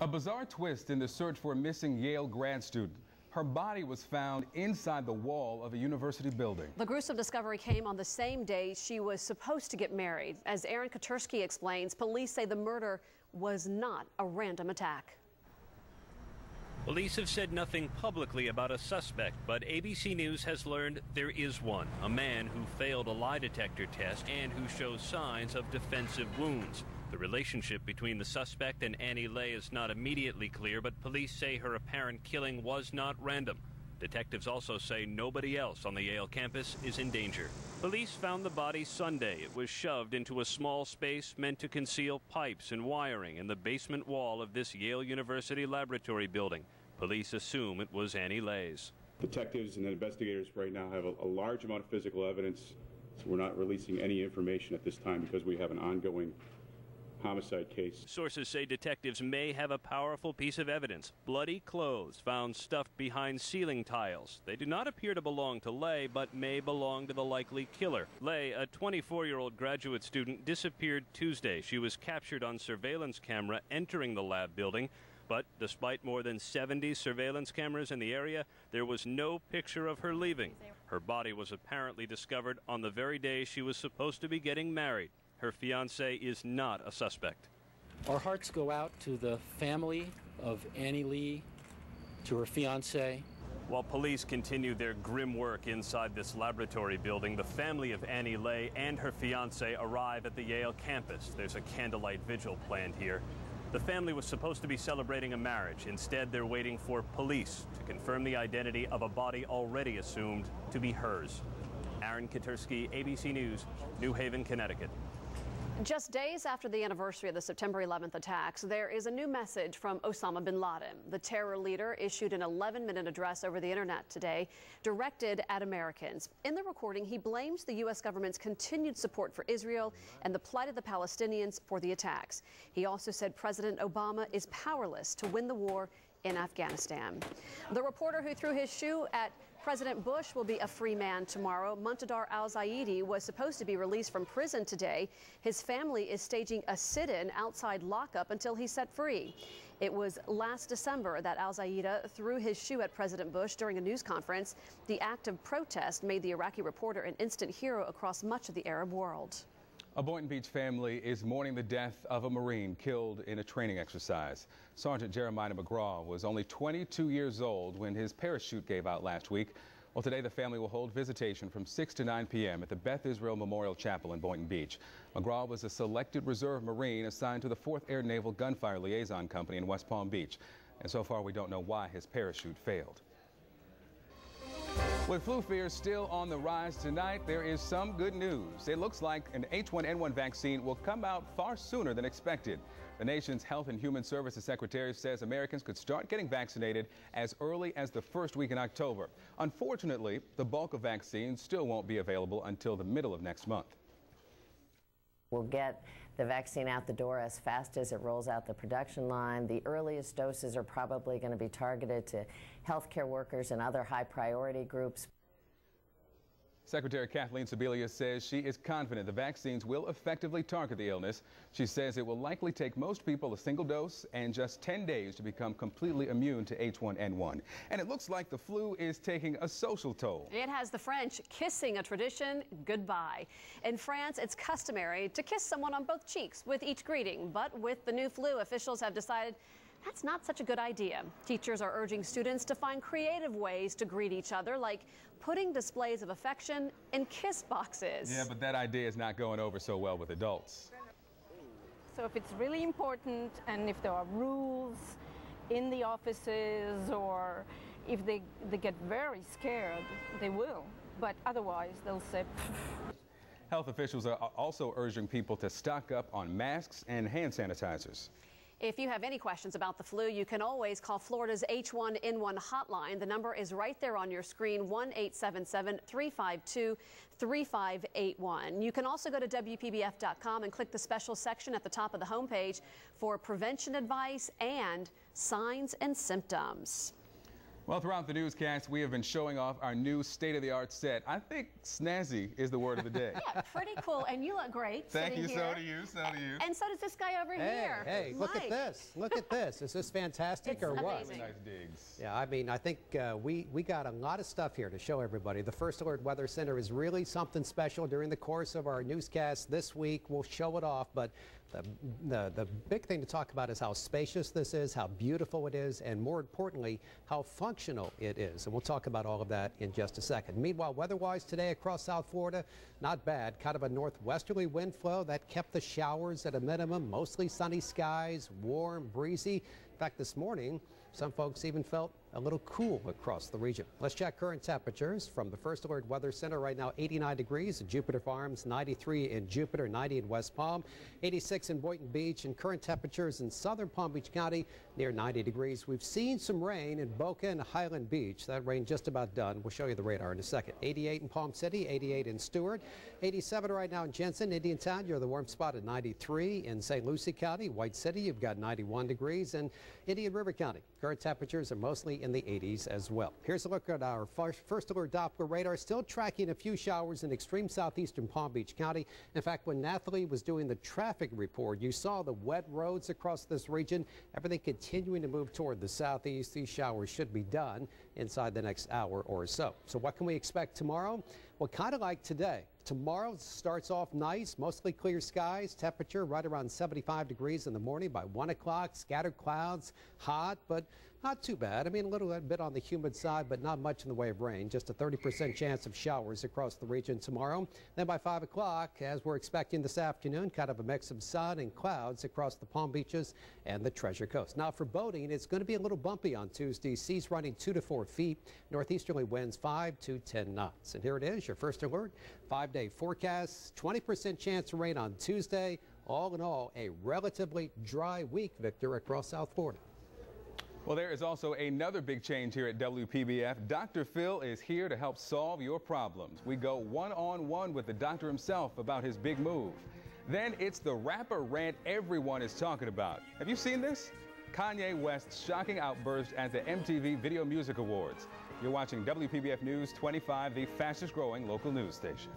A bizarre twist in the search for a missing Yale grad student. Her body was found inside the wall of a university building. The gruesome discovery came on the same day she was supposed to get married. As Aaron Katursky explains, police say the murder was not a random attack. Police have said nothing publicly about a suspect, but ABC News has learned there is one, a man who failed a lie detector test and who shows signs of defensive wounds. The relationship between the suspect and Annie Lay is not immediately clear, but police say her apparent killing was not random. Detectives also say nobody else on the Yale campus is in danger. Police found the body Sunday. It was shoved into a small space meant to conceal pipes and wiring in the basement wall of this Yale University laboratory building. Police assume it was Annie Lay's. Detectives and investigators right now have a large amount of physical evidence, so we're not releasing any information at this time because we have an ongoing homicide case. Sources say detectives may have a powerful piece of evidence. Bloody clothes found stuffed behind ceiling tiles. They do not appear to belong to Lay, but may belong to the likely killer. Lay, a 24-year-old graduate student, disappeared Tuesday. She was captured on surveillance camera entering the lab building. But despite more than 70 surveillance cameras in the area, there was no picture of her leaving. Her body was apparently discovered on the very day she was supposed to be getting married. Her fiance is not a suspect. Our hearts go out to the family of Annie Lee, to her fiance. While police continue their grim work inside this laboratory building, the family of Annie Lay and her fiance arrive at the Yale campus. There's a candlelight vigil planned here. The family was supposed to be celebrating a marriage. Instead, they're waiting for police to confirm the identity of a body already assumed to be hers. Aaron Katursky, ABC News, New Haven, Connecticut. Just days after the anniversary of the September 11th attacks, there is a new message from Osama bin Laden. The terror leader issued an 11-minute address over the internet today directed at Americans. In the recording, he blames the U.S. government's continued support for Israel and the plight of the Palestinians for the attacks. He also said President Obama is powerless to win the war in Afghanistan. The reporter who threw his shoe at President Bush will be a free man tomorrow. Muntadar al-Zaidi was supposed to be released from prison today. His family is staging a sit-in outside lockup until he's set free. It was last December that al-Zaidi threw his shoe at President Bush during a news conference. The act of protest made the Iraqi reporter an instant hero across much of the Arab world. A Boynton Beach family is mourning the death of a Marine killed in a training exercise. Sergeant Jeremiah McGraw was only 22 years old when his parachute gave out last week. Well, today the family will hold visitation from 6 to 9 p.m. at the Beth Israel Memorial Chapel in Boynton Beach. McGraw was a selected reserve Marine assigned to the 4th Air Naval Gunfire Liaison Company in West Palm Beach. And so far we don't know why his parachute failed. With flu fears still on the rise tonight, there is some good news. It looks like an H1N1 vaccine will come out far sooner than expected. The nation's Health and Human Services Secretary says Americans could start getting vaccinated as early as the first week in October. Unfortunately, the bulk of vaccines still won't be available until the middle of next month. We'll get the vaccine out the door as fast as it rolls out the production line. The earliest doses are probably going to be targeted to healthcare workers and other high priority groups. Secretary Kathleen Sebelius says she is confident the vaccines will effectively target the illness. She says it will likely take most people a single dose and just 10 days to become completely immune to H1N1. And it looks like the flu is taking a social toll. It has the French kissing a tradition goodbye. In France, it's customary to kiss someone on both cheeks with each greeting. But with the new flu, officials have decided that's not such a good idea. Teachers are urging students to find creative ways to greet each other, like putting displays of affection in kiss boxes. Yeah, but that idea is not going over so well with adults. So if it's really important and if there are rules in the offices or if they get very scared, they will. But otherwise, they'll say, pfft. Health officials are also urging people to stock up on masks and hand sanitizers. If you have any questions about the flu, you can always call Florida's H1N1 hotline. The number is right there on your screen, 1-877-352-3581. You can also go to WPBF.com and click the special section at the top of the homepage for prevention advice and signs and symptoms. Well, throughout the newscast, we have been showing off our new state-of-the-art set. I think snazzy is the word of the day. Yeah, pretty cool. And you look great. Thank you. Here. So do you. So do you. And so does this guy over here. Hey, look at this. Look at this. Is this fantastic It's or what? amazing. Nice digs. Yeah, I mean, I think we got a lot of stuff here to show everybody. The First Alert Weather Center is really something special. During the course of our newscast this week, we'll show it off, but the big thing to talk about is how spacious this is, how beautiful it is, and more importantly, how functional it is. And we'll talk about all of that in just a second. Meanwhile, weather-wise today across South Florida, not bad. Kind of a northwesterly wind flow that kept the showers at a minimum. Mostly sunny skies, warm, breezy. In fact, this morning, some folks even felt a little cool across the region. Let's check current temperatures from the First Alert Weather Center. Right now, 89 degrees in Jupiter Farms, 93 in Jupiter, 90 in West Palm, 86 in Boynton Beach, and current temperatures in southern Palm Beach County near 90 degrees. We've seen some rain in Boca and Highland Beach. That rain just about done. We'll show you the radar in a second. 88 in Palm City, 88 in Stewart, 87 right now in Jensen, Indiantown. You're the warm spot at 93 in St. Lucie County. White City, you've got 91 degrees, and Indian River County. Current temperatures are mostly in the 80s as well. Here's a look at our First Alert Doppler radar. Still tracking a few showers in extreme southeastern Palm Beach County. In fact, when Nathalie was doing the traffic report, you saw the wet roads across this region. Everything continuing to move toward the southeast. These showers should be done inside the next hour or so. So what can we expect tomorrow? Well, kind of like today. Tomorrow starts off nice, mostly clear skies, temperature right around 75 degrees in the morning. By 1 o'clock, scattered clouds, hot, but not too bad. I mean, a little bit on the humid side, but not much in the way of rain. Just a 30% chance of showers across the region tomorrow. Then by 5 o'clock, as we're expecting this afternoon, kind of a mix of sun and clouds across the Palm Beaches and the Treasure Coast. Now for boating, it's going to be a little bumpy on Tuesday. Seas running 2 to 4 feet. Northeasterly winds 5 to 10 knots. And here it is, your First Alert 5-day forecast. 20% chance of rain on Tuesday. All in all, a relatively dry week, Victor, across South Florida. Well, there is also another big change here at WPBF. Dr. Phil is here to help solve your problems. We go one-on-one with the doctor himself about his big move. Then it's the rapper rant everyone is talking about. Have you seen this? Kanye West's shocking outburst at the MTV Video Music Awards. You're watching WPBF News 25, the fastest growing local news station.